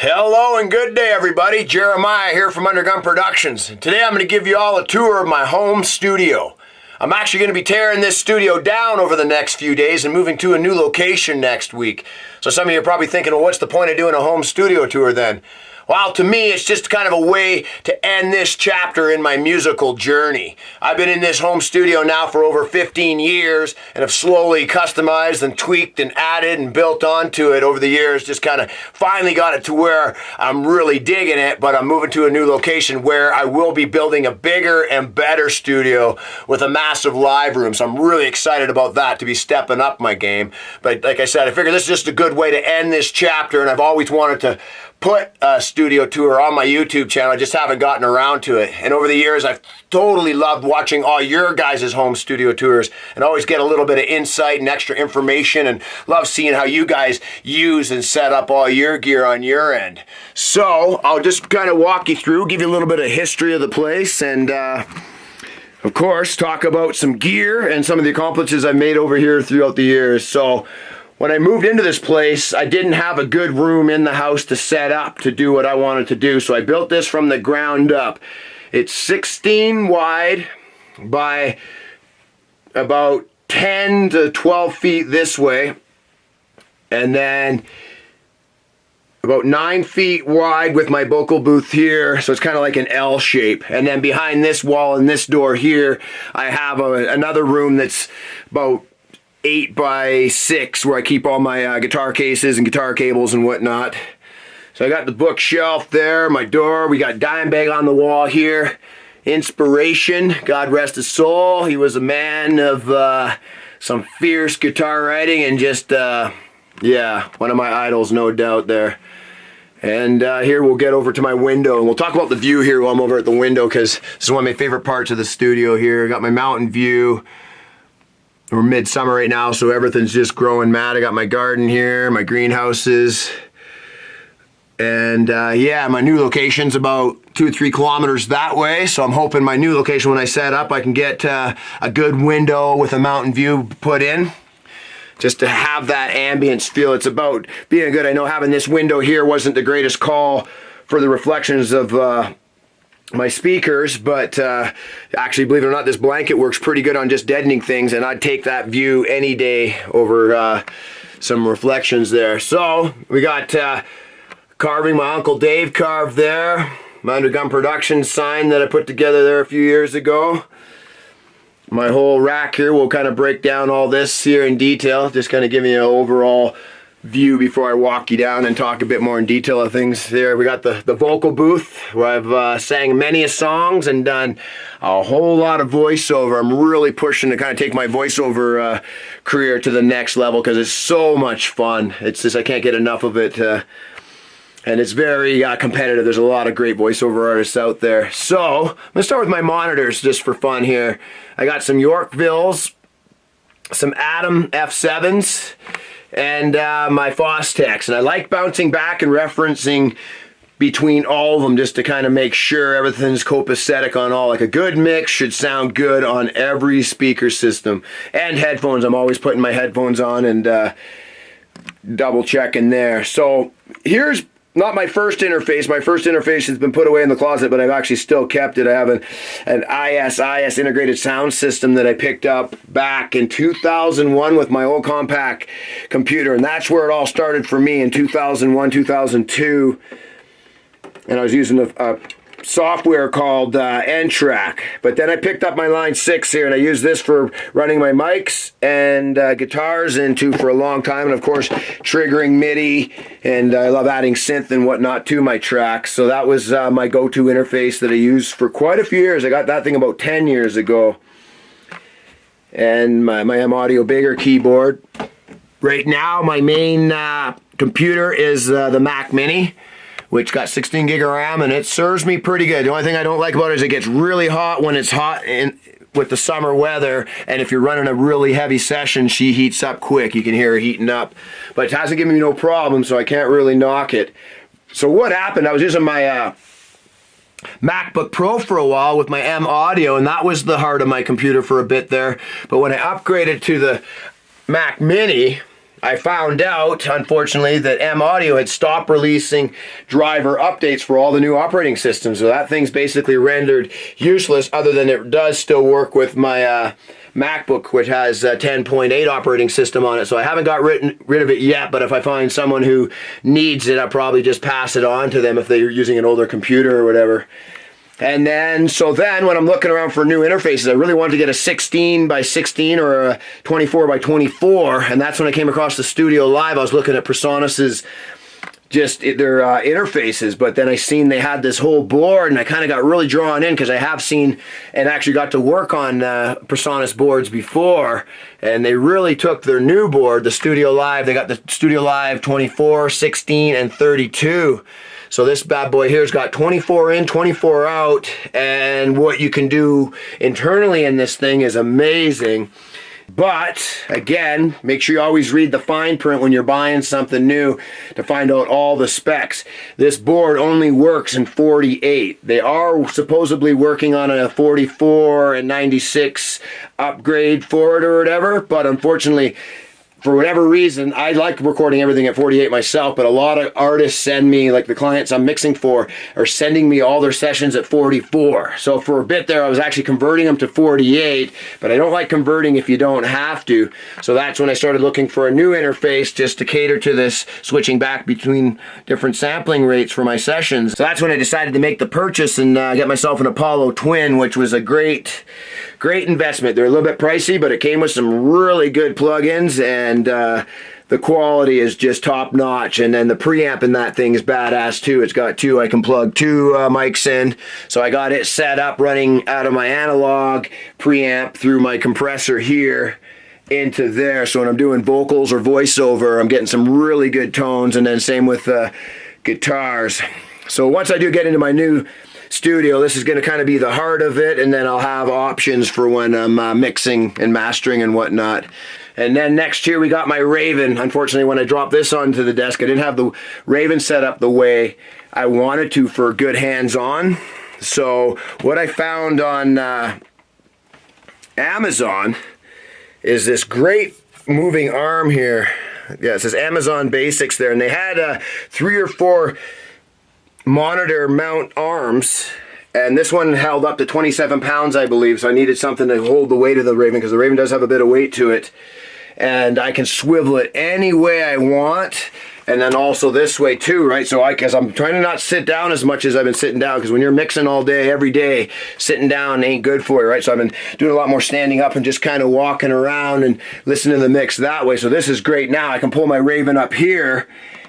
Hello and good day, everybody. Jeremiah here from UnderGunned Productions. Today I'm going to give you all a tour of my home studio. I'm actually going to be tearing this studio down over the next few days and moving to a new location next week. So some of you are probably thinking, well, what's the point of doing a home studio tour then? Well, to me, it's just kind of a way to end this chapter in my musical journey. I've been in this home studio now for over 15 years and have slowly customized and tweaked and added and built onto it over the years. Just kind of finally got it to where I'm really digging it, but I'm moving to a new location where I will be building a bigger and better studio with a massive live room. So I'm really excited about that, to be stepping up my game. But like I said, I figure this is just a good way to end this chapter, and I've always wanted to put a studio tour on my YouTube channel. I just haven't gotten around to it. And over the years, I've totally loved watching all your guys' home studio tours and always get a little bit of insight and extra information, and love seeing how you guys use and set up all your gear on your end. So I'll just kind of walk you through, give you a little bit of history of the place, and of course, talk about some gear and some of the accomplishments I've made over here throughout the years. So when I moved into this place, I didn't have a good room in the house to set up to do what I wanted to do, so I built this from the ground up. It's 16 wide by about 10 to 12 feet this way, and then about 9 feet wide with my vocal booth here, so it's kind of like an L shape. And then behind this wall and this door here, I have another room that's about 8 by 6 where I keep all my guitar cases and guitar cables and whatnot. So I got the bookshelf there, my door, we got Dimebag on the wall here. Inspiration, God rest his soul. He was a man of some fierce guitar writing and just, yeah, one of my idols, no doubt there. And here we'll get over to my window, and we'll talk about the view here while I'm over at the window, because this is one of my favorite parts of the studio here. I got my mountain view. We're midsummer right now, so everything's just growing mad. I got my garden here, my greenhouses. And yeah, my new location's about 2 or 3 kilometers that way, so I'm hoping my new location, when I set up, I can get a good window with a mountain view put in, just to have that ambience feel. It's about being good. I know having this window here wasn't the greatest call for the reflections of my speakers, but actually, believe it or not, this blanket works pretty good on just deadening things, and I'd take that view any day over some reflections there. So we got carving, my Uncle Dave carved there, my UnderGunned Productions sign that I put together there a few years ago. My whole rack here, we'll kind of break down all this here in detail, just kind of giving you an overall view before I walk you down and talk a bit more in detail of things. There we got the vocal booth where I've sang many songs and done a whole lot of voiceover. I'm really pushing to kind of take my voiceover career to the next level, because it's so much fun. It's just, I can't get enough of it, and it's very competitive. There's a lot of great voiceover artists out there. So I'm gonna start with my monitors just for fun here. I got some Yorkvilles, some Adam F7s, and my Fostex, and I like bouncing back and referencing between all of them just to kind of make sure everything's copacetic on all. Like a good mix should sound good on every speaker system. And headphones, I'm always putting my headphones on and double checking there. So here's not my first interface. My first interface has been put away in the closet, but I've actually still kept it. I have an IS integrated sound system that I picked up back in 2001 with my old compact computer, and that's where it all started for me in 2001, 2002. And I was using a software called N-Track. But then I picked up my Line 6 here, and I use this for running my mics and guitars into for a long time, and of course triggering MIDI, and I love adding synth and whatnot to my tracks. So that was my go-to interface that I used for quite a few years. I got that thing about 10 years ago. And my M-Audio Bigger keyboard. Right now my main computer is the Mac Mini, which got 16 gig of RAM, and it serves me pretty good. The only thing I don't like about it is it gets really hot when it's hot with the summer weather, and if you're running a really heavy session, she heats up quick. You can hear her heating up, but it hasn't given me no problem, so I can't really knock it. So what happened, I was using my MacBook Pro for a while with my M-Audio, and that was the heart of my computer for a bit there, but when I upgraded to the Mac Mini, I found out, unfortunately, that M Audio had stopped releasing driver updates for all the new operating systems. So that thing's basically rendered useless, other than it does still work with my MacBook, which has a 10.8 operating system on it. So I haven't got rid of it yet, but if I find someone who needs it, I'll probably just pass it on to them if they're using an older computer or whatever. And then, when I'm looking around for new interfaces, I really wanted to get a 16 by 16 or a 24 by 24, and that's when I came across the Studiolive. I was looking at Presonus's their interfaces, but then I seen they had this whole board, and I kind of got really drawn in because I have seen and actually got to work on Presonus boards before, and they really took their new board, the Studiolive. They got the Studiolive 24, 16, and 32. So this bad boy here's got 24 in, 24 out, and what you can do internally in this thing is amazing. But again, make sure you always read the fine print when you're buying something new to find out all the specs. This board only works in 48. They are supposedly working on a 44 and 96 upgrade for it or whatever, but unfortunately, for whatever reason, I like recording everything at 48 myself, but a lot of artists send me, like the clients I'm mixing for, are sending me all their sessions at 44. So for a bit there, I was actually converting them to 48, but I don't like converting if you don't have to. So that's when I started looking for a new interface just to cater to this, switching back between different sampling rates for my sessions. So that's when I decided to make the purchase and get myself an Apollo Twin, which was a great investment. They're a little bit pricey, but it came with some really good plugins, and the quality is just top notch. And then the preamp in that thing is badass too. It's got I can plug two mics in. So I got it set up running out of my analog preamp through my compressor here into there. So when I'm doing vocals or voiceover, I'm getting some really good tones, and then same with guitars. So once I do get into my new studio, this is going to kind of be the heart of it, and then I'll have options for when I'm mixing and mastering and whatnot. And then next here we got my Raven. Unfortunately, when I dropped this onto the desk, I didn't have the Raven set up the way I wanted to for good hands-on. So what I found on Amazon is this great moving arm here. Yeah, it says Amazon Basics there, and they had 3 or 4 monitor mount arms, and this one held up to 27 pounds, I believe, so I needed something to hold the weight of the Raven, because the Raven does have a bit of weight to it, and I can swivel it any way I want, and then also this way too, right? So because I'm trying to not sit down as much as I've been sitting down, because when you're mixing all day, every day, sitting down ain't good for you, right? So I've been doing a lot more standing up and just kind of walking around and listening to the mix that way. So this is great. Now I can pull my Raven up here,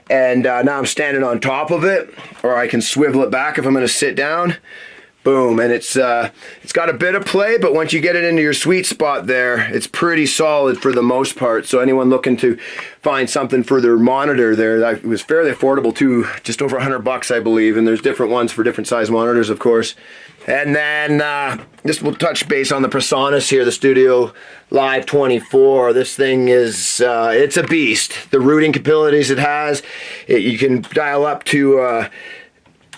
and now I'm standing on top of it, or I can swivel it back if I'm going to sit down. Boom, and it's got a bit of play, but once you get it into your sweet spot there, it's pretty solid for the most part. So anyone looking to find something for their monitor there, it was fairly affordable too, just over $100 I believe, and there's different ones for different size monitors, of course. And then this will touch base on the Presonus here, the Studiolive 24. This thing is, it's a beast. The routing capabilities it has, you can dial up to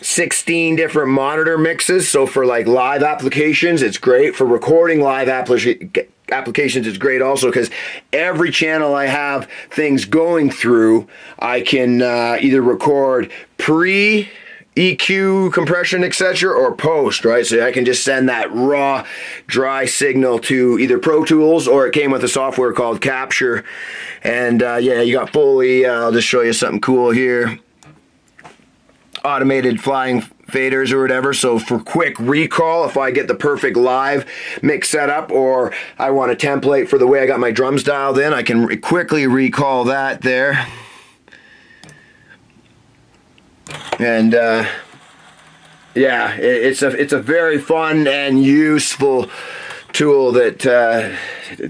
16 different monitor mixes. So for like live applications, it's great. For recording live applications, it's great also, because every channel I have things going through, I can either record pre EQ, compression, etc., or post, right? So I can just send that raw, dry signal to either Pro Tools, or it came with a software called Capture. And yeah, you got fully, I'll just show you something cool here. Automated flying faders or whatever, so for quick recall, if I get the perfect live mix setup, or I want a template for the way I got my drums dialed in, I can quickly recall that there. And yeah, it's a very fun and useful tool that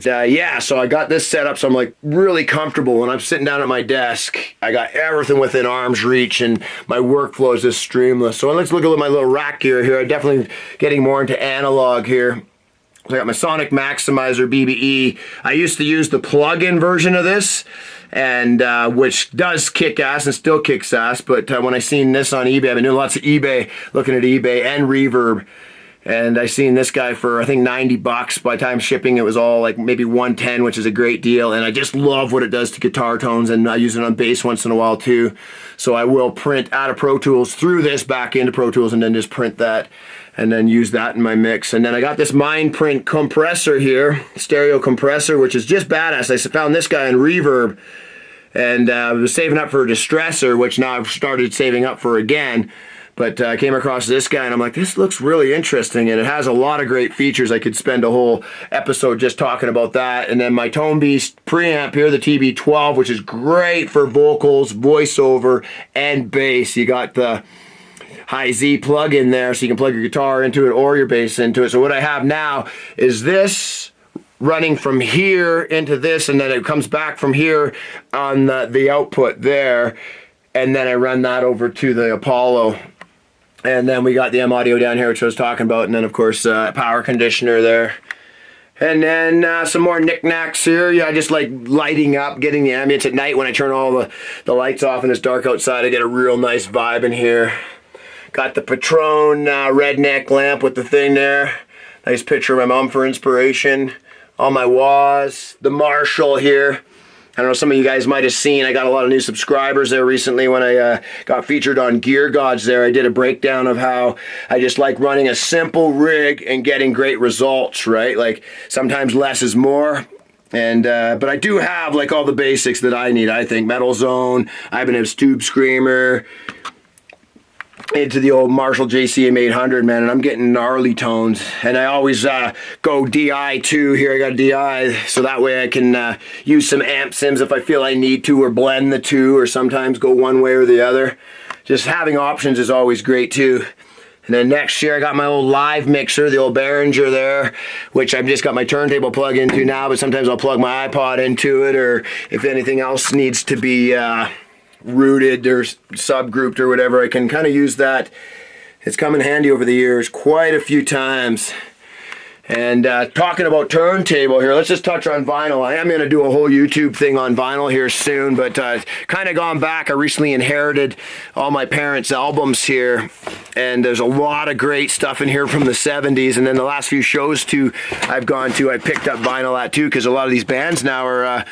yeah, so I got this set up, so I'm like really comfortable when I'm sitting down at my desk. I got everything within arm's reach, and my workflow is just streamless. So let's look at my little rack gear here. I'm definitely getting more into analog here. So I got my Sonic Maximizer BBE. I used to use the plug-in version of this, and which does kick ass and still kicks ass, but when I seen this on eBay, I've been doing lots of eBay, looking at eBay and Reverb, And I seen this guy for, I think, 90 bucks. By the time shipping, it was all like maybe 110, which is a great deal. And I just love what it does to guitar tones, and I use it on bass once in a while too. So I will print out of Pro Tools through this back into Pro Tools, and then just print that and then use that in my mix. And then I got this Mindprint compressor here, stereo compressor, which is just badass. I found this guy in Reverb, and I was saving up for a distressor, which now I've started saving up for again. But I came across this guy and I'm like, this looks really interesting, and it has a lot of great features. I could spend a whole episode just talking about that. And then my Tone Beast preamp here, the TB12, which is great for vocals, voiceover, and bass. You got the high Z plug in there, so you can plug your guitar into it or your bass into it. So what I have now is this running from here into this, and then it comes back from here on the output there, and then I run that over to the Apollo. And then we got the M audio down here, which I was talking about, and then of course power conditioner there. And then some more knickknacks here. Yeah, I just like lighting up, getting the ambience at night when I turn all the lights off and it's dark outside. I get a real nice vibe in here. Got the Patron redneck lamp with the thing there. Nice picture of my mom for inspiration. All my wahs. The Marshall here. I don't know, some of you guys might have seen, I got a lot of new subscribers there recently when I got featured on Gear Gods there. I did a breakdown of how I just like running a simple rig and getting great results, right? Like, sometimes less is more. And but I do have like all the basics that I need, I think. Metal Zone, Ibanez Tube Screamer, into the old Marshall JCM 800, man, and I'm getting gnarly tones. And I always go DI too. Here I got a DI, so that way I can use some amp sims if I feel I need to, or blend the two, or sometimes go one way or the other. Just having options is always great too. And then next year I got my old live mixer, the old Behringer there, which I've just got my turntable plug into now, but sometimes I'll plug my iPod into it, or if anything else needs to be rooted or subgrouped or whatever, I can kind of use that. It's come in handy over the years quite a few times. And talking about turntable here, let's just touch on vinyl. I am going to do a whole YouTube thing on vinyl here soon, but kind of gone back. I recently inherited all my parents' albums here, and there's a lot of great stuff in here from the 70s. And then the last few shows too I've gone to, I picked up vinyl at too, because a lot of these bands now are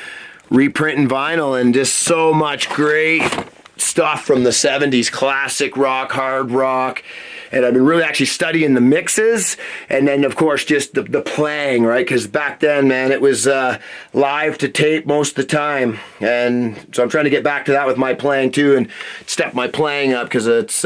reprinting vinyl, and just so much great stuff from the 70s, classic rock, hard rock. And I've been really actually studying the mixes, and then of course just the playing, right? Because back then, man, it was live to tape most of the time. And so I'm trying to get back to that with my playing too, and step my playing up, because it's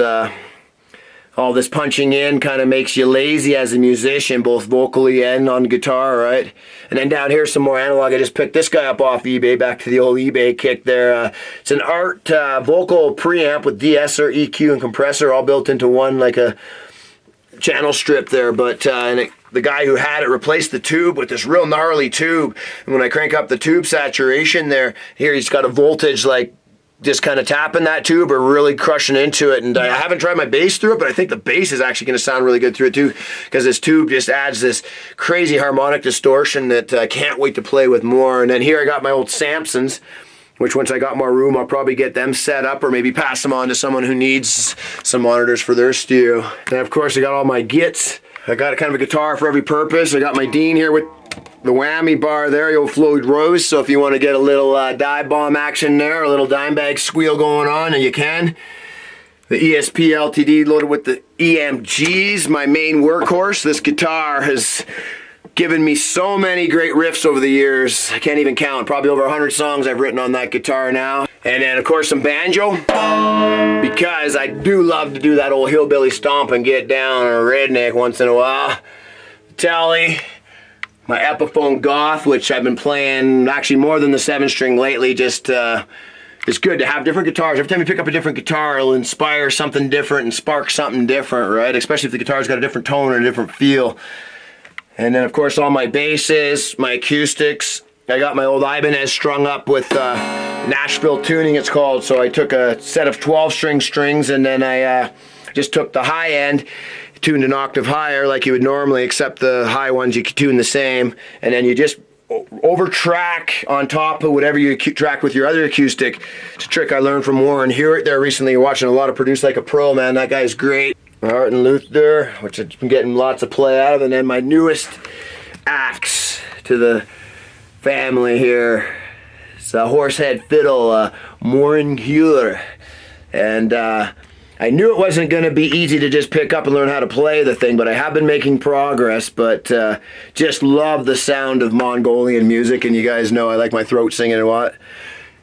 all this punching in kind of makes you lazy as a musician, both vocally and on guitar, right? And then down here, some more analog. I just picked this guy up off eBay, back to the old eBay kick there. It's an Art vocal preamp with de-esser, EQ, and compressor all built into one, like a channel strip there. But the guy who had it replaced the tube with this real gnarly tube. And when I crank up the tube saturation there, here he's got a voltage like just kind of tapping that tube or really crushing into it. And I haven't tried my bass through it, but I think the bass is actually going to sound really good through it too, because this tube just adds this crazy harmonic distortion that I can't wait to play with more. And then here I got my old Samsons, which once I got more room, I'll probably get them set up or maybe pass them on to someone who needs some monitors for their studio. And of course I got all my Gits. I got a kind of a guitar for every purpose. I got my Dean here with the whammy bar there, the old Floyd Rose, so if you want to get a little dive bomb action there, a little dime bag squeal going on, and you can. The ESP LTD loaded with the EMGs, my main workhorse. This guitar has given me so many great riffs over the years. I can't even count. Probably over 100 songs I've written on that guitar now. And then of course some banjo, because I do love to do that old hillbilly stomp and get down on a redneck once in a while. Telly. My Epiphone Goth, which I've been playing actually more than the 7-string lately. Just it's good to have different guitars. Every time you pick up a different guitar, it'll inspire something different and spark something different, right? Especially if the guitar's got a different tone or a different feel. And then of course all my basses, my acoustics. I got my old Ibanez strung up with Nashville tuning, it's called. So I took a set of 12-string strings, and then I just took the high end, tuned an octave higher like you would normally, except the high ones you could tune the same, and then you just over track on top of whatever you track with your other acoustic. It's a trick I learned from Warren Hewitt there recently. Watching a lot of Produce Like a Pro, man, that guy's great. Martin Luther, which I've been getting lots of play out of, and then my newest axe to the family here. It's a horsehead fiddle, Mohrenhüler, and I knew it wasn't going to be easy to just pick up and learn how to play the thing, but I have been making progress, but just love the sound of Mongolian music, and you guys know I like my throat singing a lot.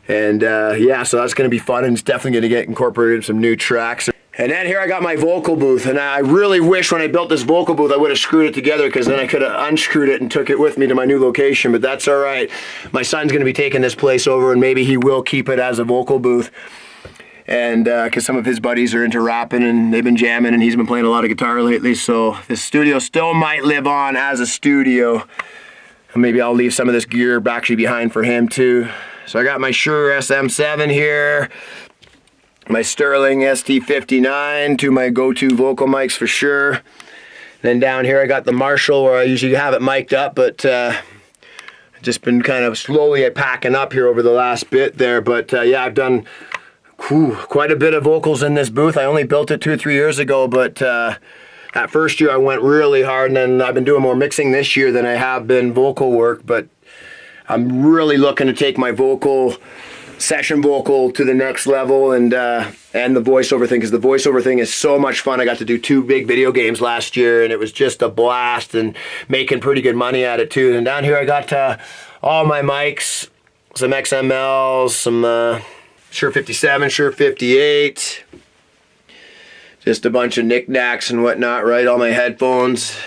And yeah, so that's going to be fun, and it's definitely going to get incorporated in some new tracks. And then here I got my vocal booth, and I really wish when I built this vocal booth I would have screwed it together, because then I could have unscrewed it and took it with me to my new location, but that's alright. My son's going to be taking this place over, and maybe he will keep it as a vocal booth. And because some of his buddies are into rapping and they've been jamming, and he's been playing a lot of guitar lately, so this studio still might live on as a studio. And maybe I'll leave some of this gear actually behind for him too. So I got my Shure SM7 here, my Sterling ST59, two of my go-to vocal mics for sure. Then down here I got the Marshall, where I usually have it mic'd up, but just been kind of slowly packing up here over the last bit there. But yeah, I've done quite a bit of vocals in this booth. I only built it 2 or 3 years ago, but that first year I went really hard, and then I've been doing more mixing this year than I have been vocal work. But I'm really looking to take my session vocal to the next level, and the voiceover thing, because the voiceover thing is so much fun. I got to do 2 big video games last year, and it was just a blast, and making pretty good money at it too. And down here I got all my mics, some XMLs, some Shure 57, Shure 58, just a bunch of knickknacks and whatnot, right? All my headphones,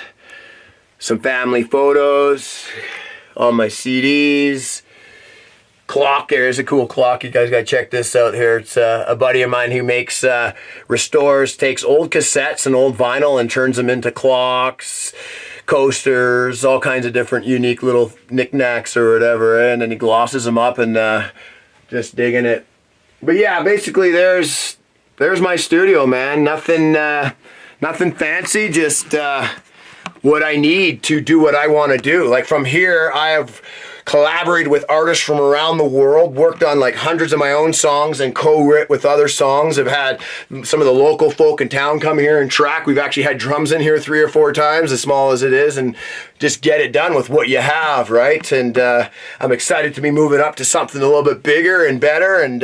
some family photos, all my CDs, clock. There's a cool clock. You guys gotta check this out here. It's a buddy of mine who makes, restores, takes old cassettes and old vinyl and turns them into clocks, coasters, all kinds of different unique little knickknacks or whatever, and then he glosses them up, and just digging it. But yeah, basically there's my studio, man. Nothing fancy, just what I need to do what I want to do. Like from here, I have collaborated with artists from around the world, worked on like hundreds of my own songs and co-writ with other songs. I've had some of the local folk in town come here and track. We've actually had drums in here 3 or 4 times, as small as it is, and just get it done with what you have, right? And I'm excited to be moving up to something a little bit bigger and better, and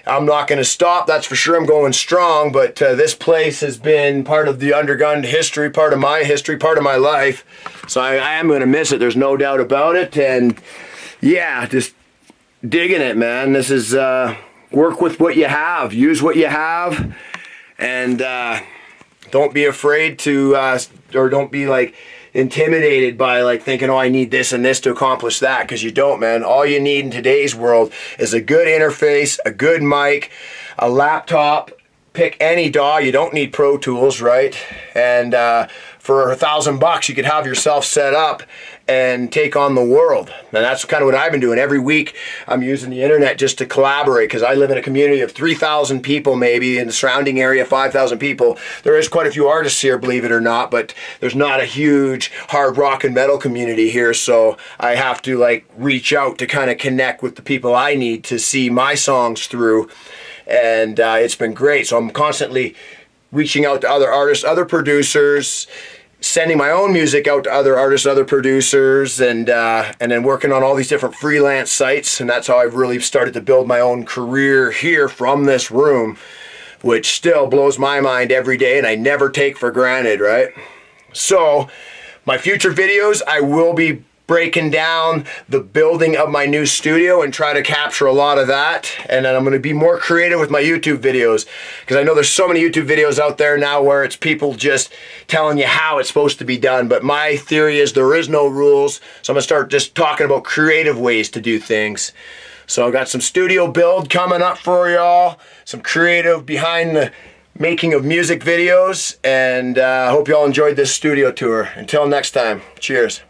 I'm not going to stop, that's for sure. I'm going strong, but this place has been part of the UnderGunned history, part of my history, part of my life. So I am going to miss it, there's no doubt about it. And yeah, just digging it, man. This is work with what you have, use what you have, and don't be afraid to, or don't be like intimidated by like thinking, oh, I need this and this to accomplish that, because you don't, man. All you need in today's world is a good interface, a good mic, a laptop. Pick any DAW. You don't need Pro Tools, right? And for $1,000 you could have yourself set up and take on the world. And that's kind of what I've been doing. Every week I'm using the internet just to collaborate, because I live in a community of 3,000 people, maybe in the surrounding area 5,000 people. There is quite a few artists here, believe it or not, but there's not a huge hard rock and metal community here, so I have to like reach out to kind of connect with the people I need to see my songs through. And it's been great. So I'm constantly reaching out to other artists, other producers, sending my own music out to other artists, other producers, and then working on all these different freelance sites. And that's how I've really started to build my own career here from this room, which still blows my mind every day, and I never take for granted, right? So my future videos, I will be breaking down the building of my new studio and try to capture a lot of that. And then I'm going to be more creative with my YouTube videos, because I know there's so many YouTube videos out there now where it's people just telling you how it's supposed to be done. But my theory is there is no rules. So I'm going to start just talking about creative ways to do things. So I've got some studio build coming up for y'all, some creative behind the making of music videos, and I hope y'all enjoyed this studio tour. Until next time, cheers.